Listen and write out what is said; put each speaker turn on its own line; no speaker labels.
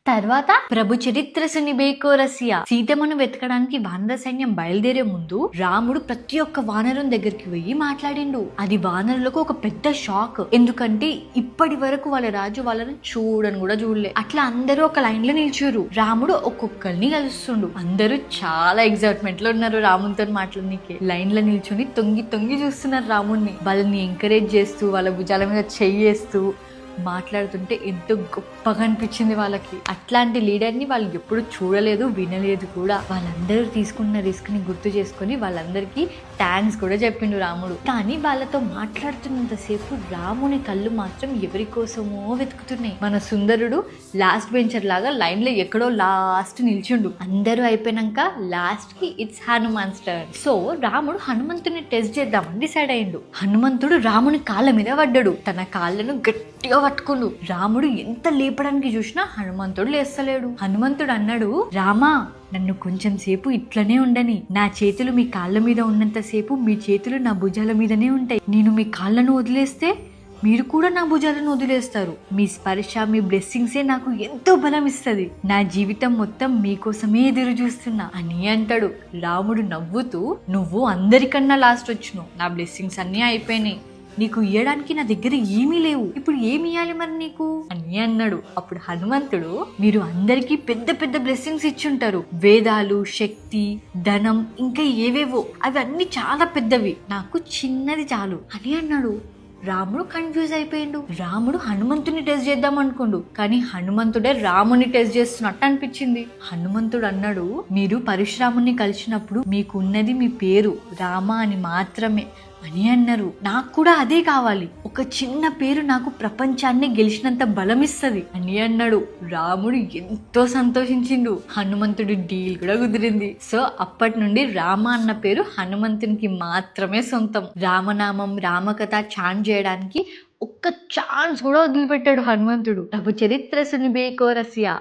తర్వాత ప్రభు చరిత్ర సునిబేకోరసియా సీతమ్మను వెతకడానికి వానర సైన్యం బయలుదేరే ముందు రాముడు ప్రతి ఒక్క వానరం దగ్గరికి వెళ్లి మాట్లాడిండు. అది వానరులకు ఒక పెద్ద షాక్. ఎందుకంటే ఇప్పటి వరకు వాళ్ళ రాజు వాళ్ళని చూడని కూడా చూడలే. అట్లా అందరూ ఒక లైన్ లో నిల్చురు. రాముడు ఒక్కొక్కరిని కలుస్తుండు. అందరూ చాలా ఎగ్జైట్మెంట్ లో ఉన్నారు రామునితో మాట్లాడనీకే. లైన్ లో నిల్చుని తొంగి తొంగి చూస్తున్నారు రాముడిని. వాళ్ళని ఎంకరేజ్ చేస్తూ వాళ్ళ భుజాల మీద చెయ్యేస్తూ మాట్లాడుతుంటే ఎంతో గొప్పగా అనిపించింది వాళ్ళకి. అట్లాంటి లీడర్ని వాళ్ళు ఎప్పుడు చూడలేదు, వినలేదు కూడా. వాళ్ళందరూ తీసుకున్న రిస్క్ ని గుర్తు చేసుకుని వాళ్ళందరికీ థ్యాంక్స్ కూడా చెప్పిండు రాముడు. కానీ వాళ్ళతో మాట్లాడుతున్నంతసేపు రాముని కళ్ళు మాత్రం ఎవరి కోసమో వెతుకుతున్నాయి. మన సుందరుడు లాస్ట్ బెంచర్ లాగా లైన్ లో ఎక్కడో లాస్ట్ నిల్చుండు. అందరూ అయిపోయినాక లాస్ట్ కి ఇట్స్ హనుమాన్ టర్న్. సో రాముడు హనుమంతుని టెస్ట్ చేద్దామని డిసైడ్ అయ్యిండు. హనుమంతుడు రాముని కాళ్ళ మీద పడ్డాడు. తన కాళ్ళను గట్టిగా పట్టుకుండు. రాముడు ఎంత లేపడానికి చూసినా హనుమంతుడు లేస్తలేడు. హనుమంతుడు అన్నాడు, రామా నన్ను కొంచెం సేపు ఇట్లనే ఉండని. నా చేతులు మీ కాళ్ళ మీద ఉన్నంత సేపు మీ చేతులు నా భుజాల మీదనే ఉంటాయి. నేను మీ కాళ్ళను వదిలేస్తే మీరు కూడా నా భుజాలను వదిలేస్తారు. మీ స్పర్శ, మీ బ్లెస్సింగ్సే నాకు ఎంతో బలం ఇస్తుంది. నా జీవితం మొత్తం మీకోసమే ఎదురు చూస్తున్నా అని అంటాడు. రాముడు నవ్వుతూ, నువ్వు అందరికన్నా లాస్ట్ వచ్చినావు. నా బ్లెస్సింగ్స్ అన్నీ అయిపోయినాయి. నీకు ఇయ్యడానికి నా దగ్గర ఏమీ లేవు. ఇప్పుడు ఏమి ఇయ్యాలి మరి నీకు అని అన్నాడు. అప్పుడు హనుమంతుడు, మీరు అందరికీ పెద్ద పెద్ద బ్లెస్సింగ్స్ ఇచ్చుంటారు. వేదాలు, శక్తి, ధనం, ఇంకా ఏవేవో. అవి అన్ని చాలా పెద్దవి. నాకు చిన్నది చాలు అని అన్నాడు. రాముడు కన్ఫ్యూజ్ అయిపోయిండు. రాముడు హనుమంతుని టెస్ట్ చేద్దాం అనుకోండు. కానీ హనుమంతుడే రాముని టెస్ట్ చేస్తున్నట్టు అనిపించింది. హనుమంతుడు అన్నాడు, మీరు పరశురాముని కలిసినప్పుడు మీకున్నది మీ పేరు రామ అని మాత్రమే అని అన్నారు. నాకు కూడా అదే కావాలి. ఒక చిన్న పేరు నాకు ప్రపంచాన్ని గెలిచినంత బలం ఇస్తుంది అని అన్నాడు. రాముడు ఎంతో సంతోషించిండు. హనుమంతుడి డీల్ కూడా కుదిరింది. సో అప్పటి నుండి రామ అన్న పేరు హనుమంతునికి మాత్రమే సొంతం. రామనామం, రామకథ చాంట్ చేయడానికి ఒక్క ఛాన్స్ కూడా వదిలిపెట్టాడు హనుమంతుడు. ప్రభు చరిత్ర సునిబేకోరసియా.